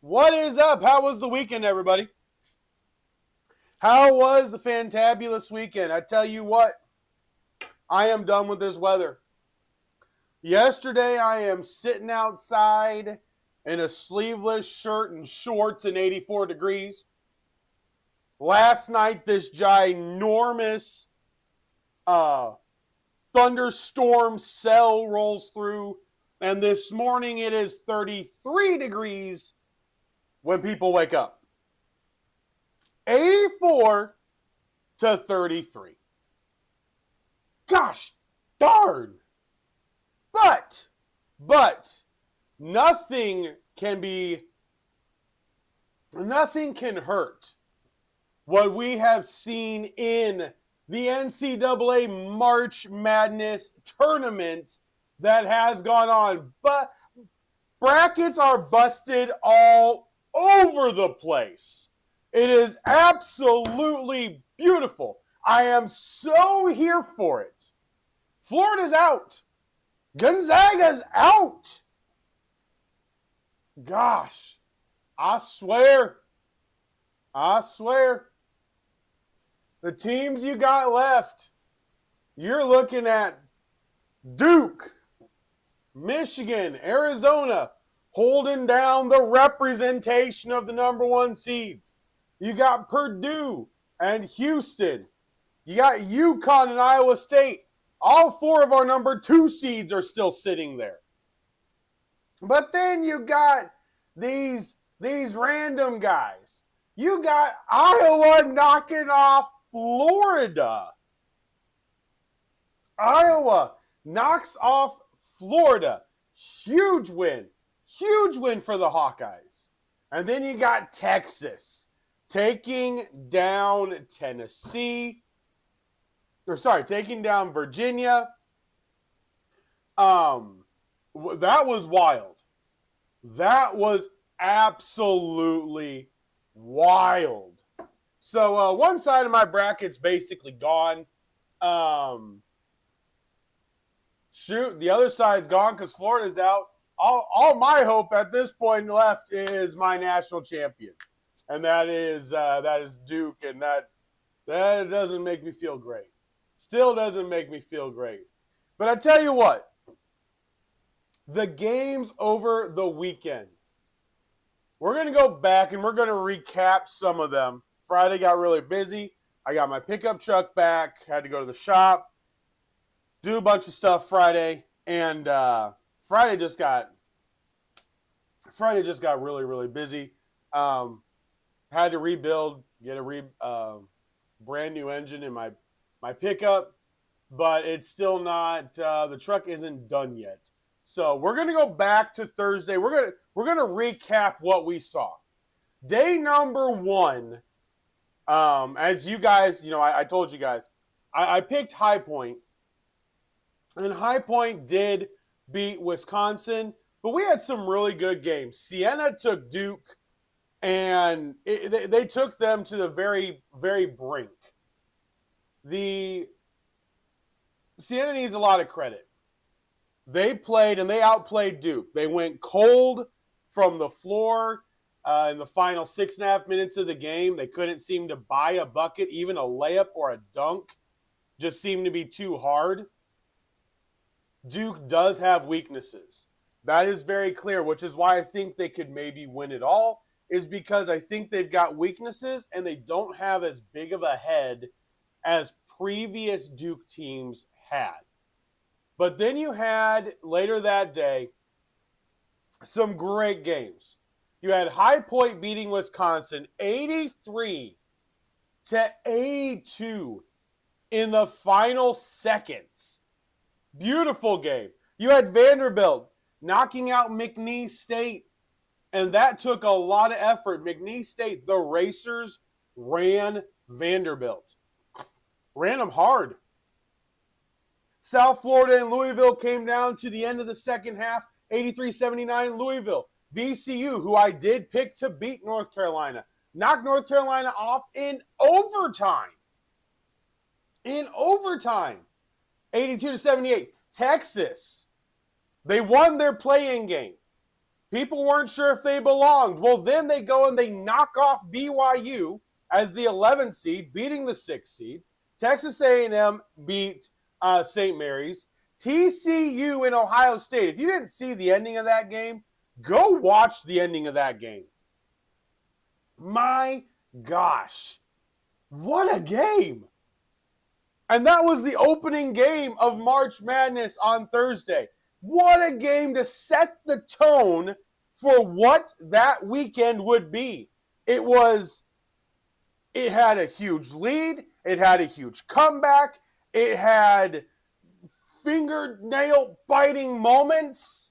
What is up? How was the weekend, everybody? How was the fantabulous weekend? I tell you what, I am done with this weather. Yesterday, I am sitting outside in a sleeveless shirt and shorts in 84 degrees. Last night, this ginormous uh, thunderstorm cell rolls through, and this morning it is 33 degrees when people wake up. 84 to 33. Gosh darn. But nothing can hurt what we have seen in the NCAA March Madness tournament that has gone on. But brackets are busted all over the place. It is absolutely beautiful. I am so here for it. Florida's out. Gonzaga's out. Gosh, I swear. The teams you got left, you're looking at Duke, Michigan, Arizona, holding down the representation of the number one seeds. You got Purdue and Houston. You got UConn and Iowa State. All four of our number two seeds are still sitting there. But then you got these random guys. You got Iowa knocking off Florida. Iowa knocks off Florida. Huge win. Huge win for the Hawkeyes. And then you got Texas taking down taking down Virginia. That was wild. That was absolutely wild. So one side of my bracket's basically gone. The other side's gone because Florida's out. All my hope at this point left is my national champion, and that is Duke, and that doesn't make me feel great. Still doesn't make me feel great. But I tell you what, the games over the weekend, we're going to go back and we're going to recap some of them. Friday got really busy. I got my pickup truck back, had to go to the shop, do a bunch of stuff Friday, and Friday just got really, really busy. Had to rebuild, get a brand new engine in my pickup, but it's still not. The truck isn't done yet. So we're gonna go back to Thursday. We're gonna recap what we saw. Day number one. As you guys, I told you guys, I picked High Point, and High Point did beat Wisconsin, but we had some really good games. Siena took Duke, and they took them to the very, very brink. The Siena needs a lot of credit. They played and they outplayed Duke. They went cold from the floor in the final 6.5 minutes of the game. They couldn't seem to buy a bucket, even a layup or a dunk. Just seemed to be too hard. Duke does have weaknesses. That is very clear, which is why I think they could maybe win it all, is because I think they've got weaknesses and they don't have as big of a head as previous Duke teams had. But then you had, later that day, some great games. You had High Point beating Wisconsin 83 to 82 in the final seconds. Beautiful game. You had Vanderbilt knocking out McNeese State, and that took a lot of effort. McNeese State, the Racers, ran Vanderbilt. Ran them hard. South Florida and Louisville came down to the end of the second half, 83-79 Louisville. VCU, who I did pick to beat North Carolina, knocked North Carolina off in overtime. 82-78. Texas, they won their play-in game. People weren't sure if they belonged. Well, then they go and they knock off BYU as the 11th seed, beating the 6th seed. Texas A&M beat St. Mary's. TCU and Ohio State. If you didn't see the ending of that game, go watch the ending of that game. My gosh, what a game. And that was the opening game of March Madness on Thursday. What a game to set the tone for what that weekend would be. It had a huge lead. It had a huge comeback. It had fingernail biting moments.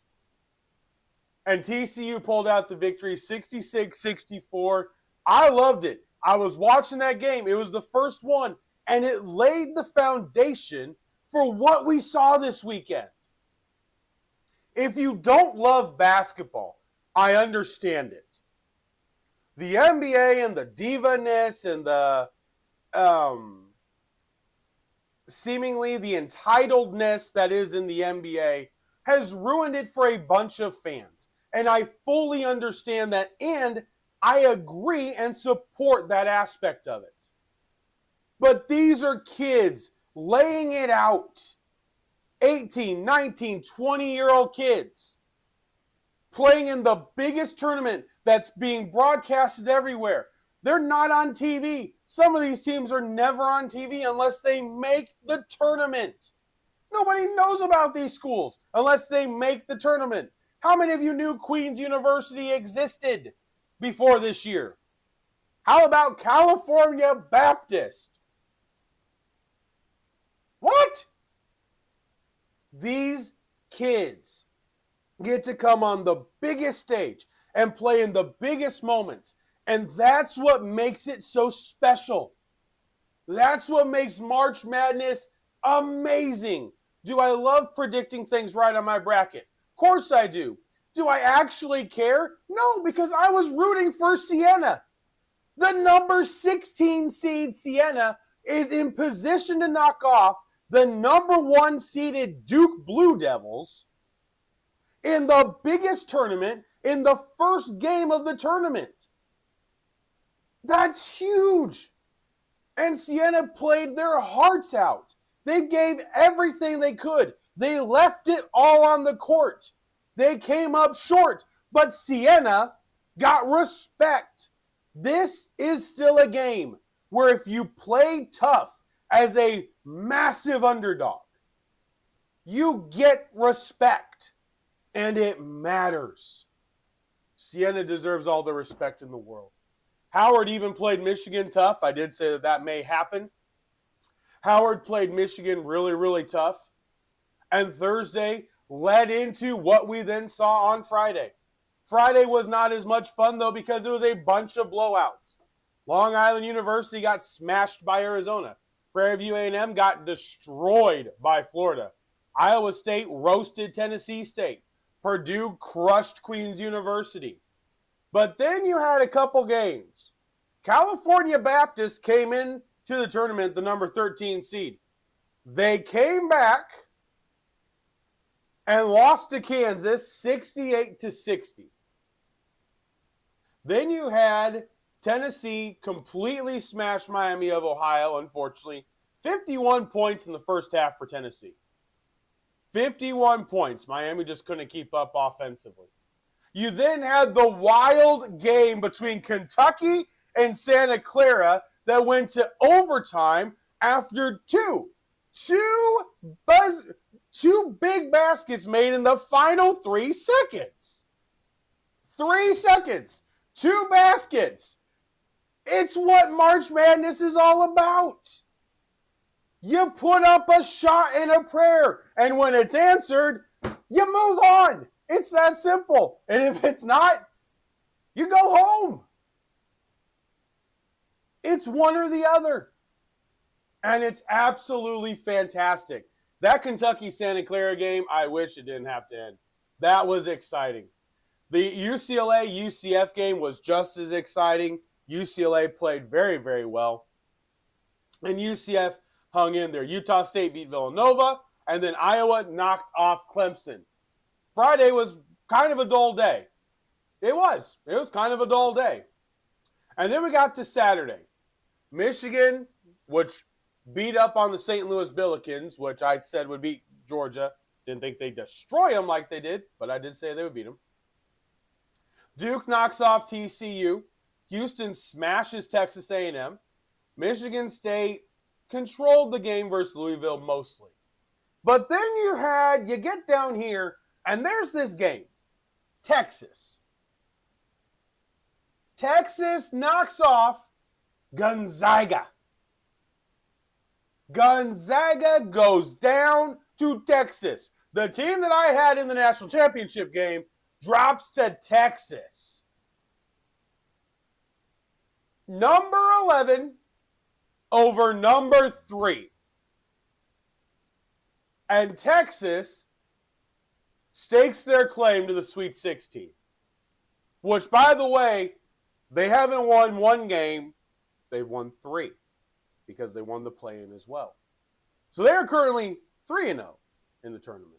And TCU pulled out the victory 66-64. I loved it. I was watching that game. It was the first one, and it laid the foundation for what we saw this weekend. If you don't love basketball, I understand it. The NBA and the diva-ness and the seemingly the entitledness that is in the NBA has ruined it for a bunch of fans. And I fully understand that, and I agree and support that aspect of it. But these are kids laying it out. 18, 19, 20-year-old kids playing in the biggest tournament that's being broadcasted everywhere. They're not on TV. Some of these teams are never on TV unless they make the tournament. Nobody knows about these schools unless they make the tournament. How many of you knew Queen's University existed before this year? How about California Baptist? What? These kids get to come on the biggest stage and play in the biggest moments. And that's what makes it so special. That's what makes March Madness amazing. Do I love predicting things right on my bracket? Of course I do. Do I actually care? No, because I was rooting for Siena. The number 16 seed Siena is in position to knock off the number 1 seeded Duke Blue Devils in the biggest tournament in the first game of the tournament. That's huge. And Siena played their hearts out. They gave everything they could. They left it all on the court. They came up short, but Siena got respect. This is still a game where if you play tough as a massive underdog, you get respect, and it matters. Siena deserves all the respect in the world. Howard even played Michigan tough. I did say that may happen. Howard played Michigan really, really tough. And Thursday led into what we then saw on Friday. Friday was not as much fun, though, because it was a bunch of blowouts. Long Island University got smashed by Arizona. Prairie View A&M got destroyed by Florida. Iowa State roasted Tennessee State. Purdue crushed Queen's University. But then you had a couple games. California Baptist came in to the tournament, the number 13 seed. They came back and lost to Kansas 68-60. Then you had Tennessee completely smash Miami of Ohio, unfortunately. 51 points in the first half for Tennessee. 51 points. Miami just couldn't keep up offensively. You then had the wild game between Kentucky and Santa Clara that went to overtime after two big baskets made in the final 3 seconds. 3 seconds. 2 baskets. It's what March Madness is all about. You put up a shot and a prayer, and when it's answered, you move on. It's that simple. And if it's not, you go home. It's one or the other. And it's absolutely fantastic. That Kentucky-Santa Clara game, I wish it didn't have to end. That was exciting. The UCLA-UCF game was just as exciting. UCLA played very, very well. And UCF hung in there. Utah State beat Villanova, and then Iowa knocked off Clemson. Friday was kind of a dull day. It was. It was kind of a dull day. And then we got to Saturday. Michigan, which beat up on the St. Louis Billikens, which I said would beat Georgia. Didn't think they'd destroy them like they did, but I did say they would beat them. Duke knocks off TCU. Houston smashes Texas A&M. Michigan State controlled the game versus Louisville mostly. But then you get down here, and there's this game. Texas. Texas knocks off Gonzaga. Gonzaga goes down to Texas. The team that I had in the national championship game drops to Texas. Number 11 over number 3. And Texas stakes their claim to the Sweet 16. Which, by the way, they haven't won one game. They've won 3 because they won the play-in as well. So they are currently 3-0 in the tournament.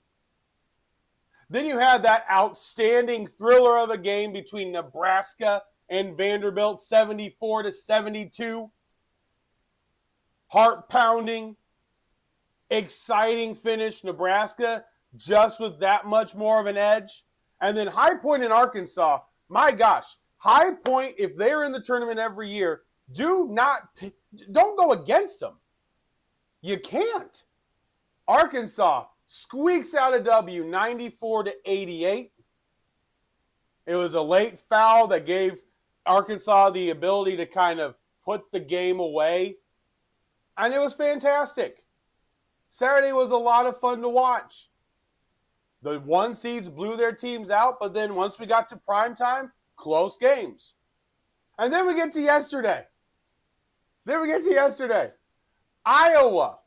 Then you had that outstanding thriller of a game between Nebraska and Vanderbilt, 74-72. Heart-pounding, exciting finish. Nebraska just with that much more of an edge. And then High Point in Arkansas, my gosh, High Point, if they're in the tournament every year, don't go against them. You can't. Arkansas squeaks out a W, 94-88. It was a late foul that gave Arkansas the ability to kind of put the game away. And it was fantastic. Saturday was a lot of fun to watch. The 1 seeds blew their teams out, but then once we got to primetime, close games. And then we get to yesterday. Iowa.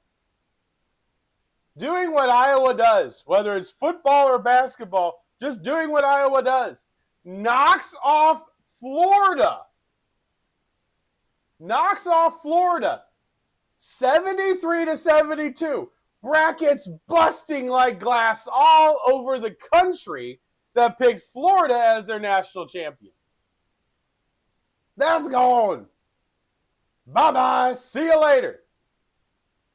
Doing what Iowa does, whether it's football or basketball, just doing what Iowa does. Knocks off Florida. 73-72. Brackets busting like glass all over the country that picked Florida as their national champion. That's gone. Bye-bye. See you later.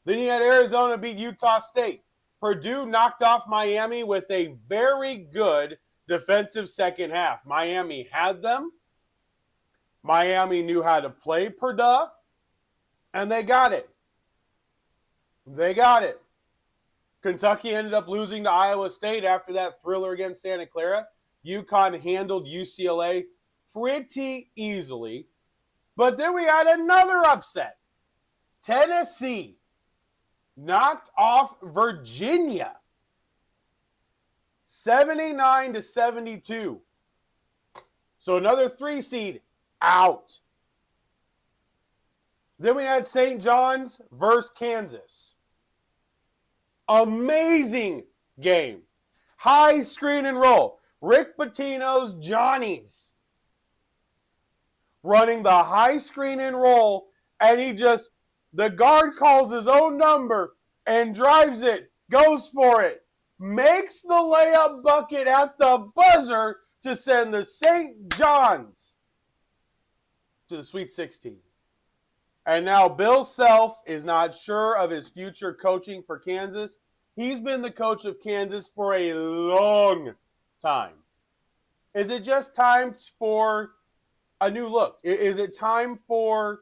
Then you had Arizona beat Utah State. Purdue knocked off Miami with a very good defensive second half. Miami had them. Miami knew how to play Purdue, and they got it. Kentucky ended up losing to Iowa State after that thriller against Santa Clara. UConn handled UCLA pretty easily. But then we had another upset. Tennessee knocked off Virginia. 79-72. So another 3 seed out. Then we had St. John's versus Kansas. Amazing game. High screen and roll. Rick Pitino's Johnnies running the high screen and roll, and the guard calls his own number and drives it, goes for it, makes the layup bucket at the buzzer to send the St. John's to the Sweet 16. And now Bill Self is not sure of his future coaching for Kansas. He's been the coach of Kansas for a long time. Is it just time for a new look? Is it time for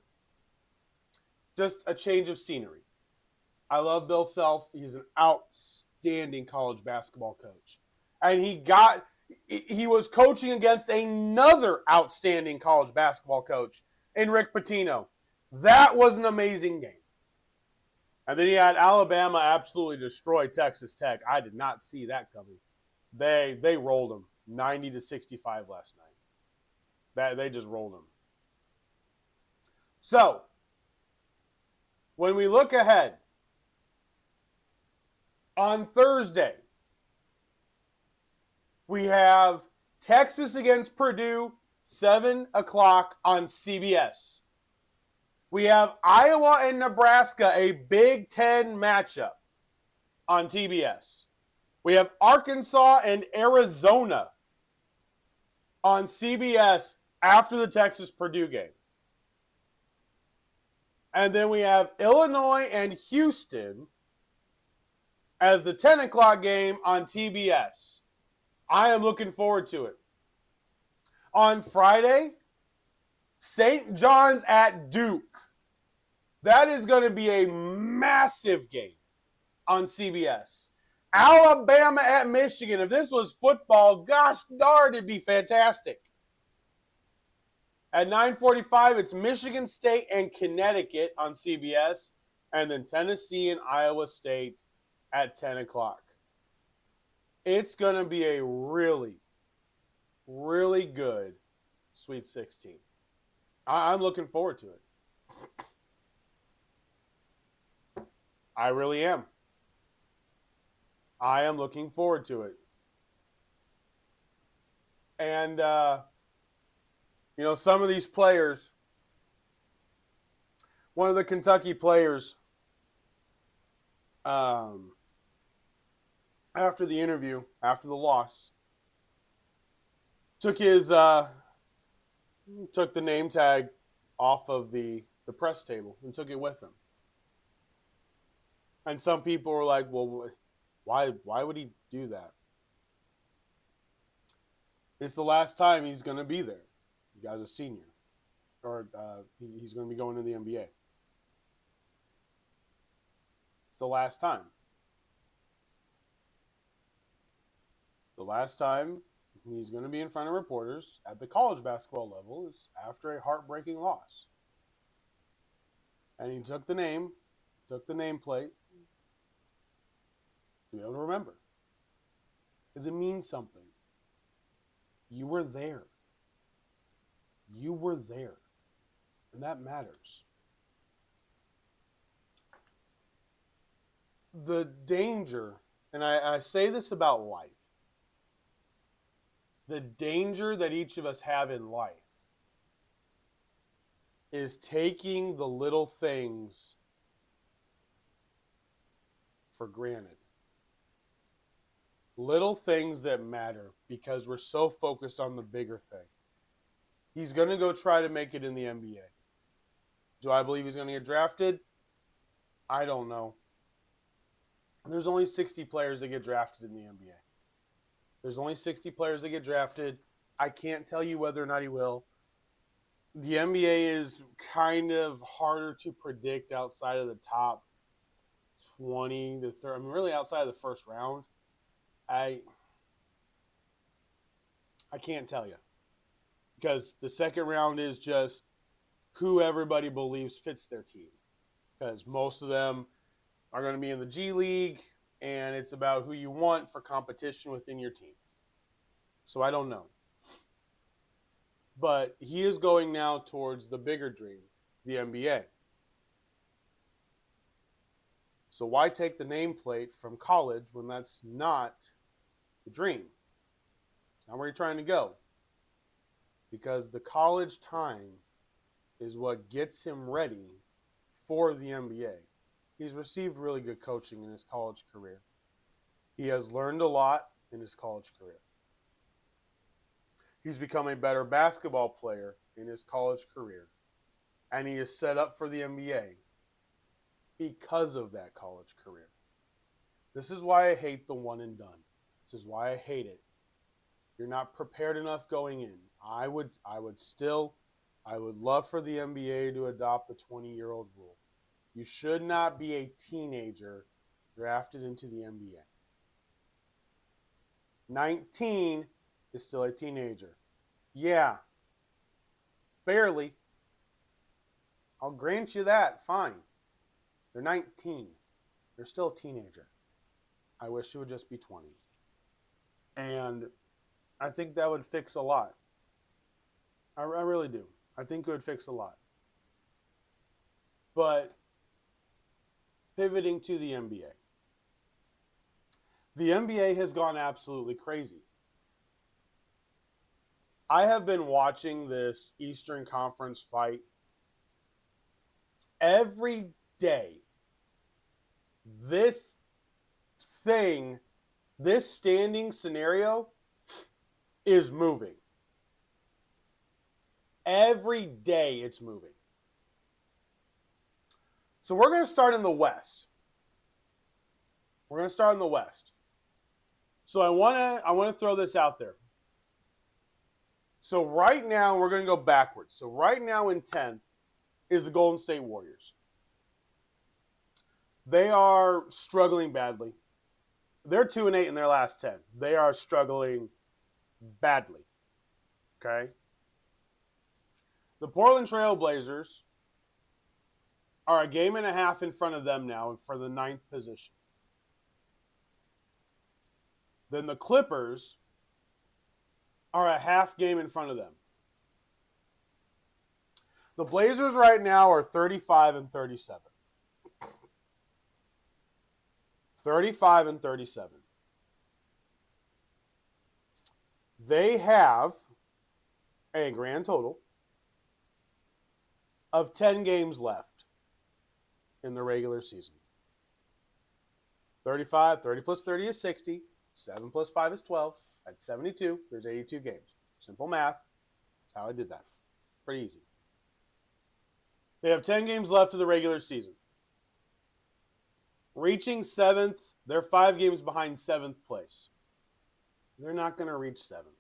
just a change of scenery? I love Bill Self. He's an outstanding college basketball coach. And he was coaching against another outstanding college basketball coach in Rick Pitino. That was an amazing game. And then he had Alabama absolutely destroy Texas Tech. I did not see that coming. They rolled them 90-65 last night. They just rolled them. So, when we look ahead, on Thursday, we have Texas against Purdue, 7 o'clock on CBS. We have Iowa and Nebraska, a Big Ten matchup on TBS. We have Arkansas and Arizona on CBS after the Texas-Purdue game. And then we have Illinois and Houston as the 10 o'clock game on TBS. I am looking forward to it. On Friday, St. John's at Duke. That is going to be a massive game on CBS. Alabama at Michigan. If this was football, gosh darn, it'd be fantastic. At 9:45, it's Michigan State and Connecticut on CBS, and then Tennessee and Iowa State at 10 o'clock. It's going to be a really, really good Sweet 16. I'm looking forward to it. I really am. I am looking forward to it. And, some of these players, one of the Kentucky players, after the interview, after the loss, took the name tag off of the press table and took it with him. And some people were like, well, why would he do that? It's the last time he's going to be there. The guy's a senior. Or he's going to be going to the NBA. It's the last time. The last time he's going to be in front of reporters at the college basketball level is after a heartbreaking loss. And he took the nameplate to be able to remember. Because it means something. You were there. You were there. And that matters. The danger, and I say this about life, the danger that each of us have in life is taking the little things for granted. Little things that matter because we're so focused on the bigger thing. He's going to go try to make it in the NBA. Do I believe he's going to get drafted? I don't know. There's only 60 players that get drafted in the NBA. There's only 60 players that get drafted. I can't tell you whether or not he will. The NBA is kind of harder to predict outside of the top 20 to 30. I mean, really outside of the first round. I can't tell you. Because the second round is just who everybody believes fits their team. Because most of them are going to be in the G League, and it's about who you want for competition within your team. So I don't know. But he is going now towards the bigger dream, the NBA. So why take the nameplate from college when that's not the dream? It's not where you're trying to go. Because the college time is what gets him ready for the NBA. He's received really good coaching in his college career. He has learned a lot in his college career. He's become a better basketball player in his college career. And he is set up for the NBA because of that college career. This is why I hate the one and done. This is why I hate it. You're not prepared enough going in. I would love for the NBA to adopt the 20-year-old rule. You should not be a teenager drafted into the NBA. 19 is still a teenager. Yeah. Barely. I'll grant you that. Fine. They're 19. They're still a teenager. I wish it would just be 20. And I think that would fix a lot. I really do. I think it would fix a lot. But pivoting to the NBA. The NBA has gone absolutely crazy. I have been watching this Eastern Conference fight every day. This standing scenario is moving. Every day it's moving. So we're going to start in the West. So I want to throw this out there. So right now we're going to go backwards. So right now in 10th is the Golden State Warriors. They are struggling badly. They're 2-8 in their last 10. They are struggling badly. Okay? The Portland Trail Blazers are a game and a half in front of them now for the 9th position. Then the Clippers are a half game in front of them. The Blazers right now are 35-37. 35-37. They have a grand total of 10 games left in the regular season. 35, 30 plus 30 is 60. 7 plus 5 is 12. That's 72. There's 82 games. Simple math. That's how I did that. Pretty easy. They have 10 games left of the regular season. Reaching 7th, they're 5 games behind 7th place. They're not going to reach 7th.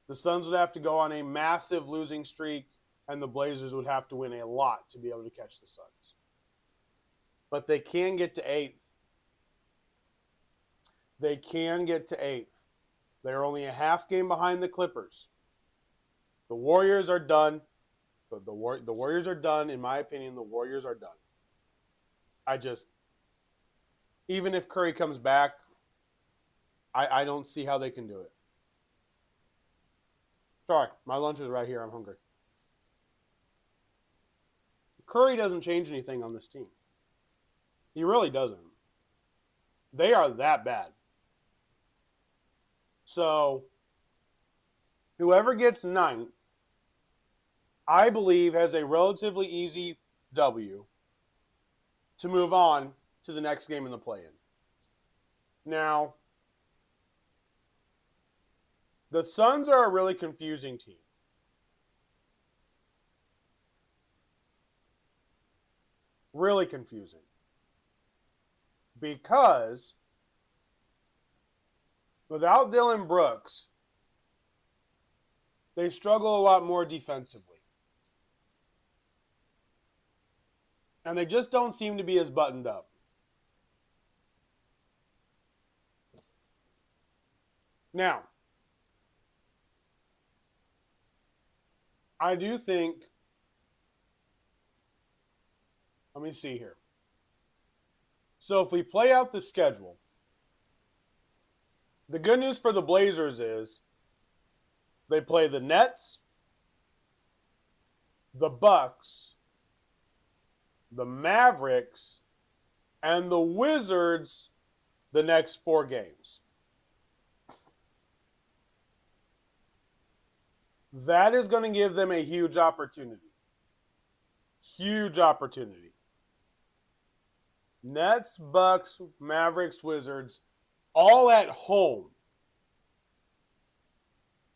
The Suns would have to go on a massive losing streak, and the Blazers would have to win a lot to be able to catch the Suns. But they can get to 8th. They can get to 8th. They're only a half game behind the Clippers. The Warriors are done. The Warriors are done. In my opinion, the Warriors are done. Even if Curry comes back, I don't see how they can do it. Sorry, my lunch is right here. I'm hungry. Curry doesn't change anything on this team. He really doesn't. They are that bad. So, whoever gets 9th, I believe, has a relatively easy W to move on to the next game in the play-in. Now, the Suns are a really confusing team. Really confusing. Because without Dillon Brooks, they struggle a lot more defensively. And they just don't seem to be as buttoned up. Now, I do think, let me see here. So if we play out the schedule, the good news for the Blazers is they play the Nets, the Bucks, the Mavericks, and the Wizards the next 4 games. That is going to give them a huge opportunity. Huge opportunity. Nets, Bucks, Mavericks, Wizards, all at home.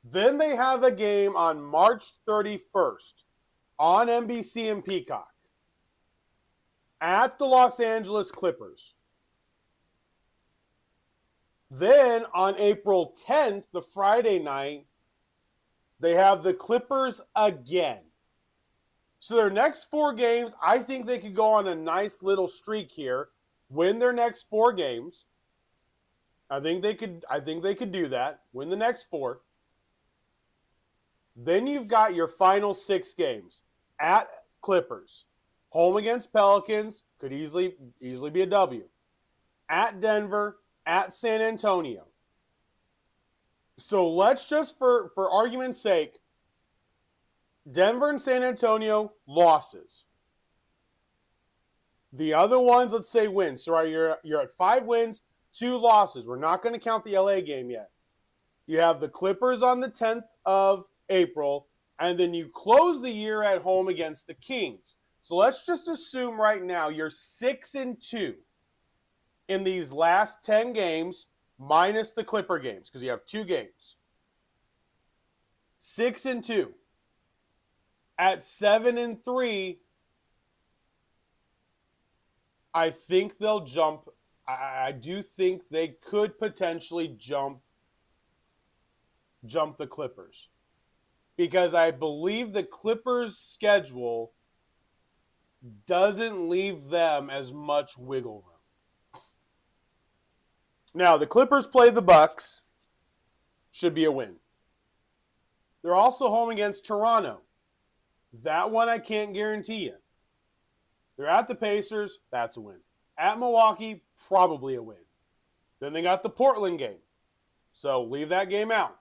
Then they have a game on March 31st on NBC and Peacock at the Los Angeles Clippers. Then on April 10th, the Friday night, they have the Clippers again. So their next 4 games, I think they could go on a nice little streak here, win their next 4 games. I think they could do that, win the next 4. Then you've got your final 6 games at Clippers. Home against Pelicans, could easily be a W. At Denver, at San Antonio. So let's just, for argument's sake, Denver and San Antonio, losses. The other ones, let's say wins. So you're at 5 wins, 2 losses. We're not going to count the LA game yet. You have the Clippers on the 10th of April, and then you close the year at home against the Kings. So let's just assume right now you're 6-2 in these last 10 games, minus the Clipper games, because you have 2 games. 6-2. At 7-3, I think they'll jump. I do think they could potentially jump the Clippers, because I believe the Clippers' schedule doesn't leave them as much wiggle room. Now, the Clippers play the Bucks. Should be a win. They're also home against Toronto. That one I can't guarantee you. They're at the Pacers. That's a win. At Milwaukee, probably a win. Then they got the Portland game. So leave that game out.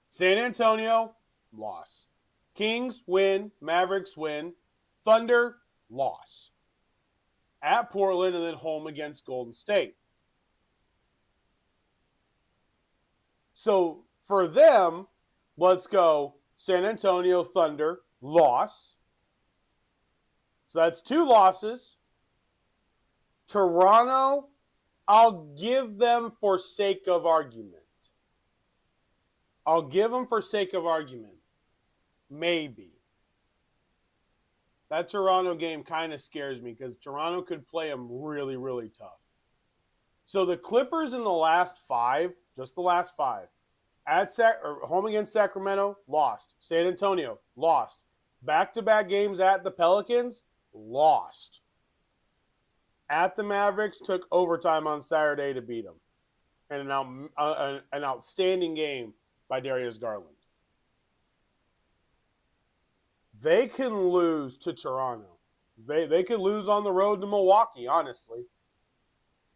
San Antonio, loss. Kings, win. Mavericks, win. Thunder, loss. At Portland, and then home against Golden State. So for them, let's go San Antonio, Thunder, loss. So that's 2 losses. Toronto, I'll give them for sake of argument. Maybe. That Toronto game kind of scares me because Toronto could play them really, really tough. So the Clippers in the last 5, just the last 5, at home against Sacramento, lost. San Antonio, lost. Back-to-back games at the Pelicans, lost. At the Mavericks, took overtime on Saturday to beat them. And an outstanding game by Darius Garland. They can lose to Toronto. They could lose on the road to Milwaukee, honestly.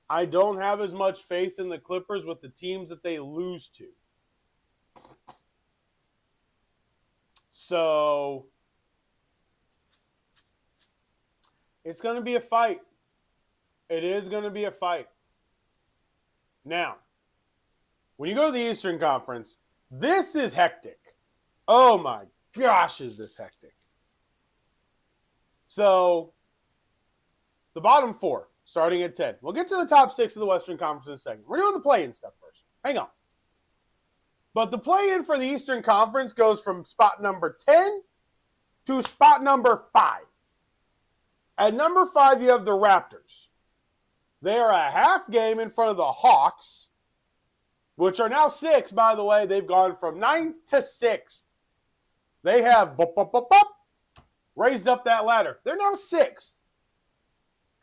I don't have as much faith in the Clippers with the teams that they lose to. So it's going to be a fight. It is going to be a fight. Now, when you go to the Eastern Conference, this is hectic. Oh my gosh, is this hectic. So, the bottom 4, starting at 10. We'll get to the top 6 of the Western Conference in a second. We're doing the play-in stuff first. Hang on. But the play-in for the Eastern Conference goes from spot number 10 to spot number 5. At number 5, you have the Raptors. They are a half game in front of the Hawks, which are now 6, by the way. They've gone from 9th to 6th. They have raised up that ladder. They're now 6th.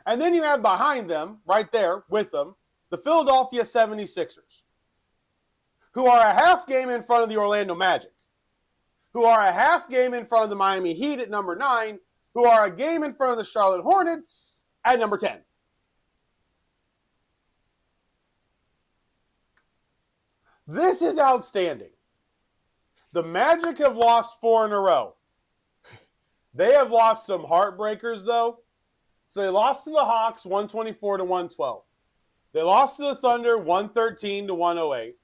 And then you have behind them, right there with them, the Philadelphia 76ers, who are a half game in front of the Orlando Magic, who are a half game in front of the Miami Heat at number 9, who are a game in front of the Charlotte Hornets at number 10. This is outstanding. The Magic have lost 4 in a row. They have lost some heartbreakers, though. So they lost to the Hawks 124 to 112. They lost to the Thunder 113 to 108.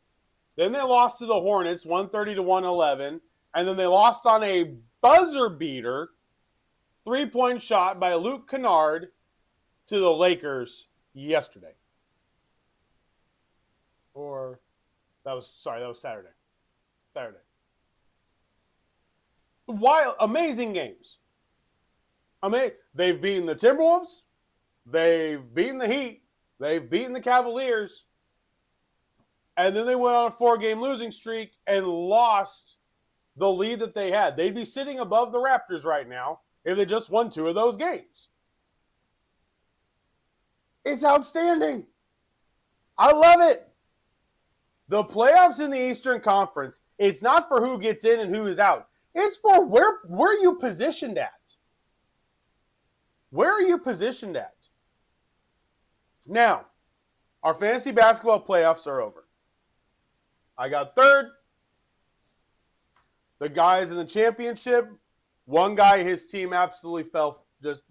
Then they lost to the Hornets 130 to 111. And then they lost on a buzzer beater, 3-point shot by Luke Kennard to the Lakers yesterday. That was Saturday. Amazing games. They've beaten the Timberwolves. They've beaten the Heat. They've beaten the Cavaliers. And then they went on a 4-game losing streak and lost the lead that they had. They'd be sitting above the Raptors right now if they just won 2 of those games. It's outstanding. I love it. The playoffs in the Eastern Conference, it's not for who gets in and who is out. It's for where you positioned at. Where are you positioned at? Now, our fantasy basketball playoffs are over. I got 3rd. The guys in the championship, one guy, his team absolutely fell. Just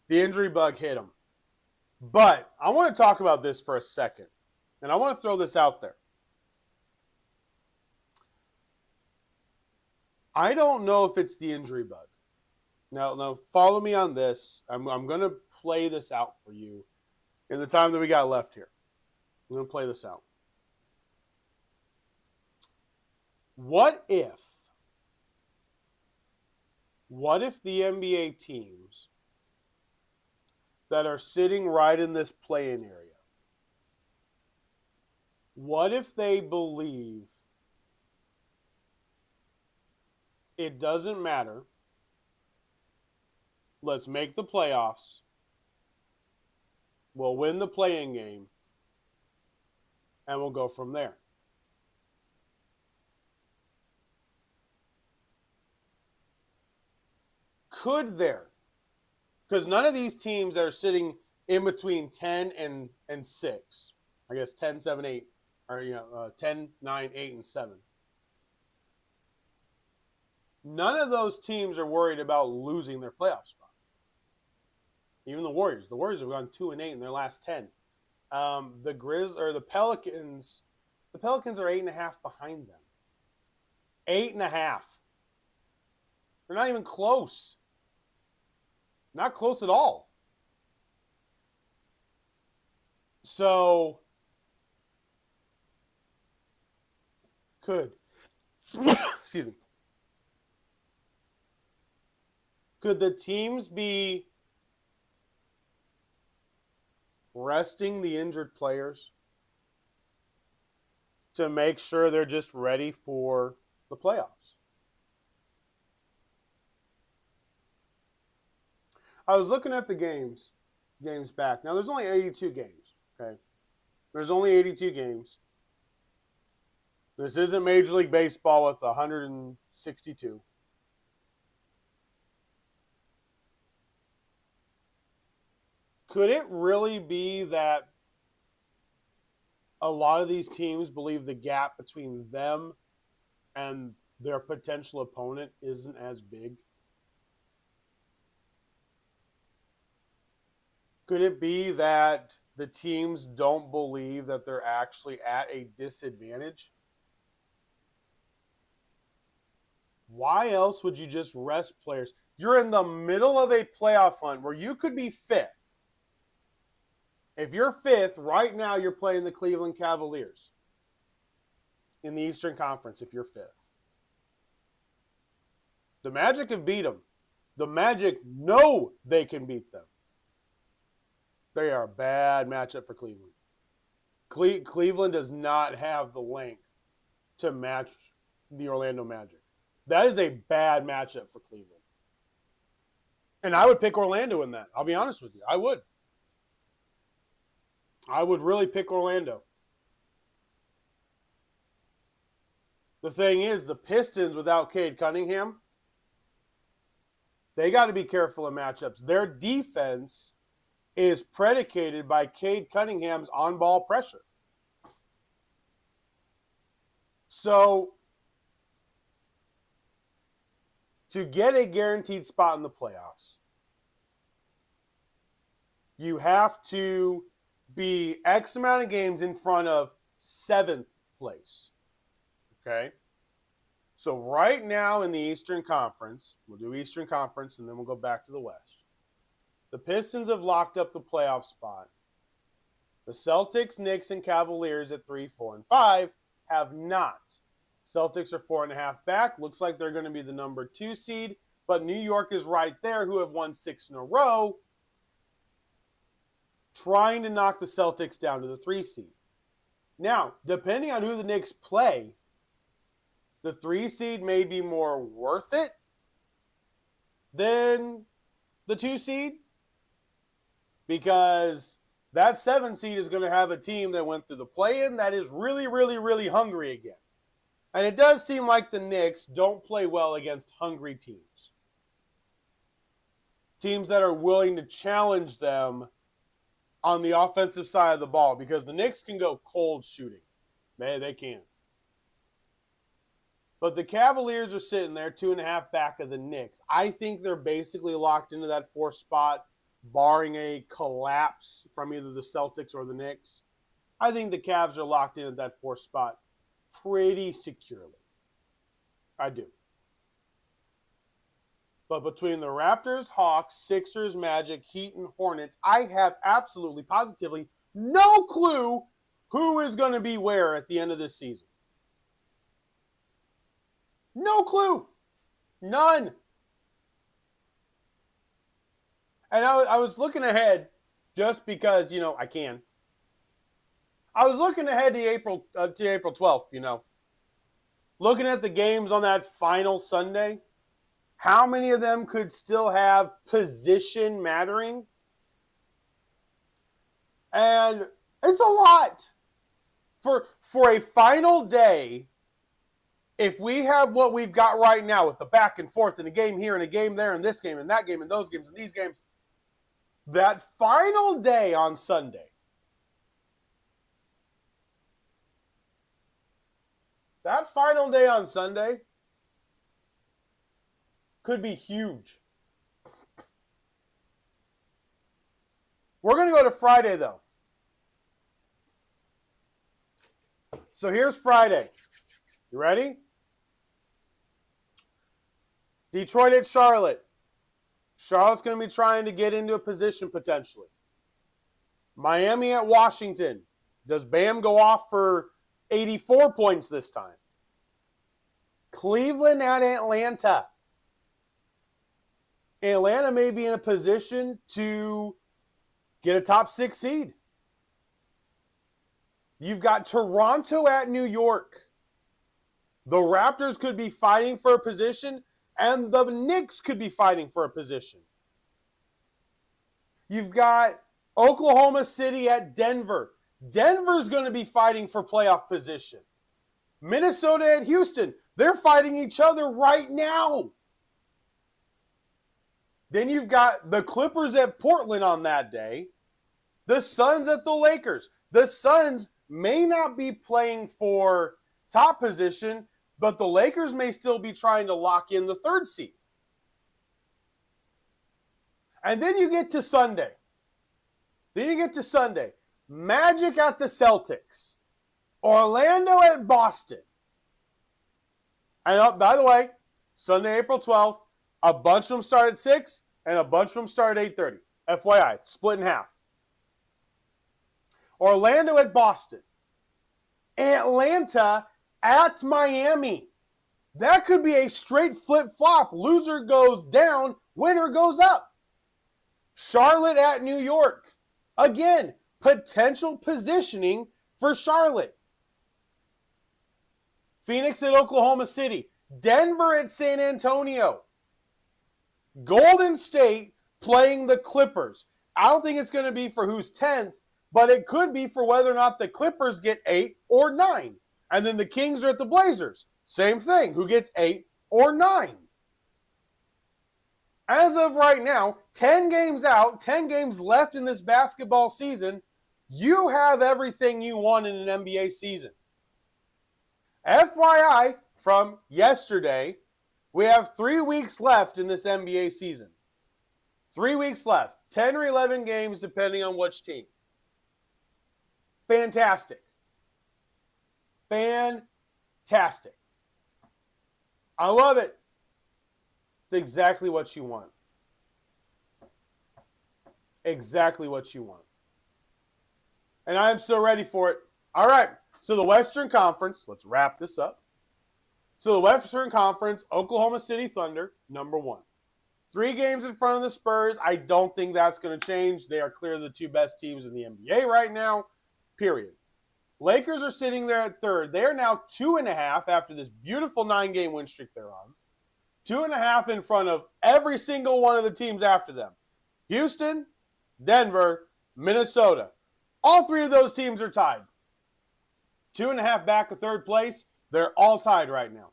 the injury bug hit him. But I want to talk about this for a second. And I want to throw this out there. I don't know if it's the injury bug. Now follow me on this. I'm going to play this out for you in the time that we got left here. I'm going to play this out. What if What if the NBA teams that are sitting right in this play-in area, what if they believe it doesn't matter, let's make the playoffs, we'll win the play-in game, and we'll go from there? Could there? Because none of these teams that are sitting in between 10 and 6, I guess 10, 7, 8, or 10, 9, 8, and 7. None of those teams are worried about losing their playoff spot. Even the Warriors. The Warriors have gone 2 and 8 in their last 10. The Pelicans. The Pelicans are 8.5 behind them. 8.5. They're not even close. Not close at all. So, excuse me. Could the teams be resting the injured players to make sure they're just ready for the playoffs? I was looking at the games back. Now, there's only 82 games, okay? There's only 82 games. This isn't Major League Baseball with 162. Could it really be that a lot of these teams believe the gap between them and their potential opponent isn't as big? Could it be that the teams don't believe that they're actually at a disadvantage? Why else would you just rest players? You're in the middle of a playoff hunt where you could be 5th. If you're 5th, right now you're playing the Cleveland Cavaliers in the Eastern Conference if you're 5th. The Magic have beat them. The Magic know they can beat them. They are a bad matchup for Cleveland. Cleveland does not have the length to match the Orlando Magic. That is a bad matchup for Cleveland. And I would pick Orlando in that. I'll be honest with you. I would. I would really pick Orlando. The thing is, the Pistons without Cade Cunningham, they got to be careful in matchups. Their defense is predicated by Cade Cunningham's on-ball pressure. So, to get a guaranteed spot in the playoffs, you have to be X amount of games in front of 7th place. Okay? So right now in the Eastern Conference, we'll do Eastern Conference and then we'll go back to the West. The Pistons have locked up the playoff spot. The Celtics, Knicks, and Cavaliers at 3, 4, and 5 have not. Celtics are 4.5 back. Looks like they're going to be the number 2 seed. But New York is right there, who have won 6 in a row, trying to knock the Celtics down to the 3 seed. Now, depending on who the Knicks play, the 3 seed may be more worth it than the 2 seed, because that 7 seed is going to have a team that went through the play-in that is really, really, really hungry again. And it does seem like the Knicks don't play well against hungry teams. Teams that are willing to challenge them on the offensive side of the ball, because the Knicks can go cold shooting. They can. But the Cavaliers are sitting there 2.5 back of the Knicks. I think they're basically locked into that 4th spot, barring a collapse from either the Celtics or the Knicks. I think the Cavs are locked in at that 4th spot pretty securely. I do. But between the Raptors, Hawks, Sixers, Magic, Heat, and Hornets, I have absolutely, positively no clue who is going to be where at the end of this season. No clue. None. And I was looking ahead just because, I can. I was looking ahead to April 12th, looking at the games on that final Sunday. How many of them could still have position mattering? And it's a lot. For a final day, if we have what we've got right now with the back and forth and a game here and a game there and this game and that game and those games and these games, that final day on Sunday, could be huge. We're going to go to Friday, though. So here's Friday. You ready? Detroit at Charlotte. Charlotte's going to be trying to get into a position potentially. Miami at Washington. Does Bam go off for 84 points this time? Cleveland at Atlanta. Atlanta may be in a position to get a top 6 seed. You've got Toronto at New York. The Raptors could be fighting for a position, and the Knicks could be fighting for a position. You've got Oklahoma City at Denver. Denver's going to be fighting for playoff position. Minnesota at Houston. They're fighting each other right now. Then you've got the Clippers at Portland on that day. The Suns at the Lakers. The Suns may not be playing for top position, but the Lakers may still be trying to lock in the 3rd seed. And then you get to Sunday. Magic at the Celtics. Orlando at Boston. And by the way, Sunday, April 12th, a bunch of them start at 6 and a bunch of them start at 8:30. FYI, split in half. Orlando at Boston. Atlanta at Miami. That could be a straight flip-flop. Loser goes down, winner goes up. Charlotte at New York. Again, potential positioning for Charlotte. Phoenix at Oklahoma City. Denver at San Antonio. Golden State playing the Clippers. I don't think it's going to be for who's 10th, but it could be for whether or not the Clippers get 8 or 9. And then the Kings are at the Blazers. Same thing. Who gets 8 or 9? As of right now, 10 games out, 10 games left in this basketball season, you have everything you want in an NBA season. FYI, from yesterday, we have 3 weeks left in this NBA season. 3 weeks left. 10 or 11 games depending on which team. Fantastic. Fantastic. I love it. It's exactly what you want. Exactly what you want. And I am so ready for it. All right. So the Western Conference, let's wrap this up. So the Western Conference, Oklahoma City Thunder, number 1. 3 games in front of the Spurs. I don't think that's going to change. They are clearly the 2 best teams in the NBA right now, period. Lakers are sitting there at 3rd. They are now 2.5 after this beautiful 9-game win streak they're on. 2.5 in front of every single one of the teams after them. Houston, Denver, Minnesota. All 3 of those teams are tied. 2.5 back of 3rd place. They're all tied right now.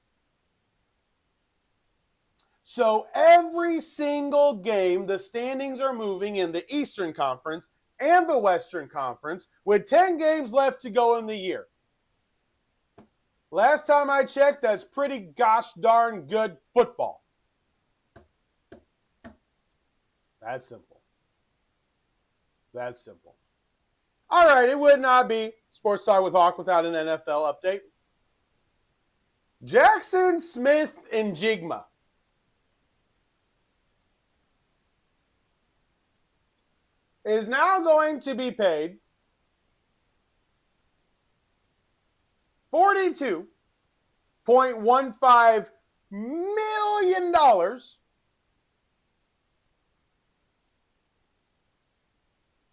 So every single game, the standings are moving in the Eastern Conference and the Western Conference with 10 games left to go in the year. Last time I checked, that's pretty gosh darn good football. That's simple. That's simple. All right, it would not be Sports Talk with Hawk without an NFL update. Jackson Smith and Jigma is now going to be paid $42.15 million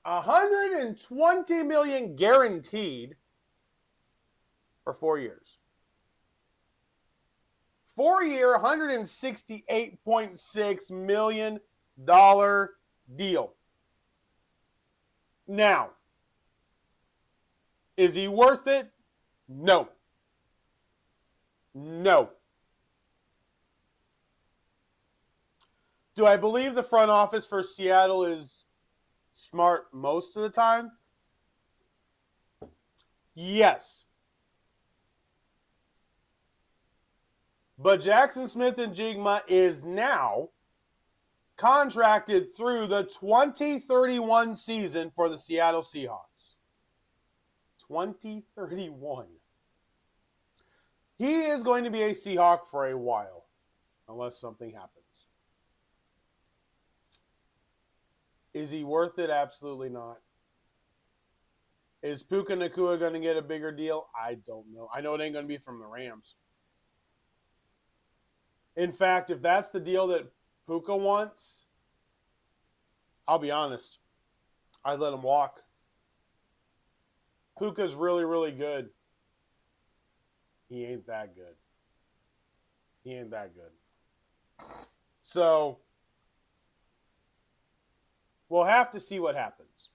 $120 million guaranteed for 4 years. 4-year, $168.6 million deal. Now, is he worth it? No. No. Do I believe the front office for Seattle is smart most of the time? Yes. But Jackson Smith-Njigba is now contracted through the 2031 season for the Seattle Seahawks. 2031. He is going to be a Seahawk for a while, unless something happens. Is he worth it? Absolutely not. Is Puka Nacua going to get a bigger deal? I don't know. I know it ain't going to be from the Rams. In fact, if that's the deal that Puka wants, I'll be honest, I'd let him walk. Puka's really, really good. He ain't that good. He ain't that good. So, we'll have to see what happens.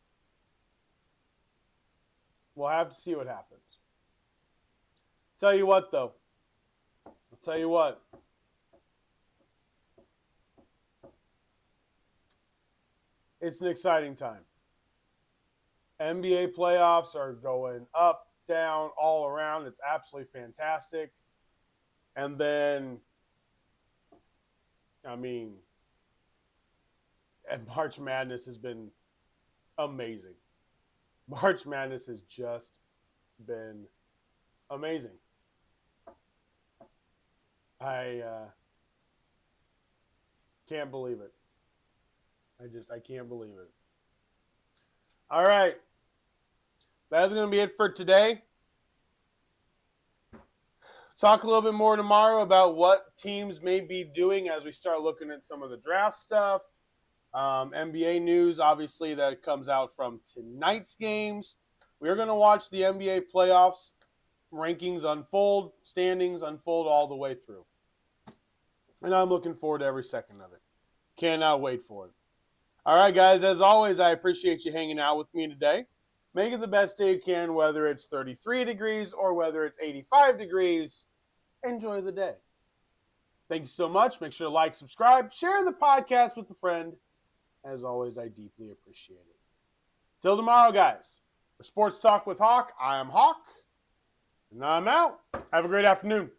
We'll have to see what happens. Tell you what, though. I'll tell you what. It's an exciting time. NBA playoffs are going up, down, all around. It's absolutely fantastic. And then, and March Madness has been amazing. March Madness has just been amazing. I can't believe it. I can't believe it. All right. That's going to be it for today. Talk a little bit more tomorrow about what teams may be doing as we start looking at some of the draft stuff. NBA news, obviously, that comes out from tonight's games. We're going to watch the NBA playoffs, rankings unfold, standings unfold all the way through. And I'm looking forward to every second of it. Cannot wait for it. All right, guys, as always, I appreciate you hanging out with me today. Make it the best day you can, whether it's 33 degrees or whether it's 85 degrees. Enjoy the day. Thank you so much. Make sure to like, subscribe, share the podcast with a friend. As always, I deeply appreciate it. Till tomorrow, guys. For Sports Talk with Hawk, I am Hawk, and I'm out. Have a great afternoon.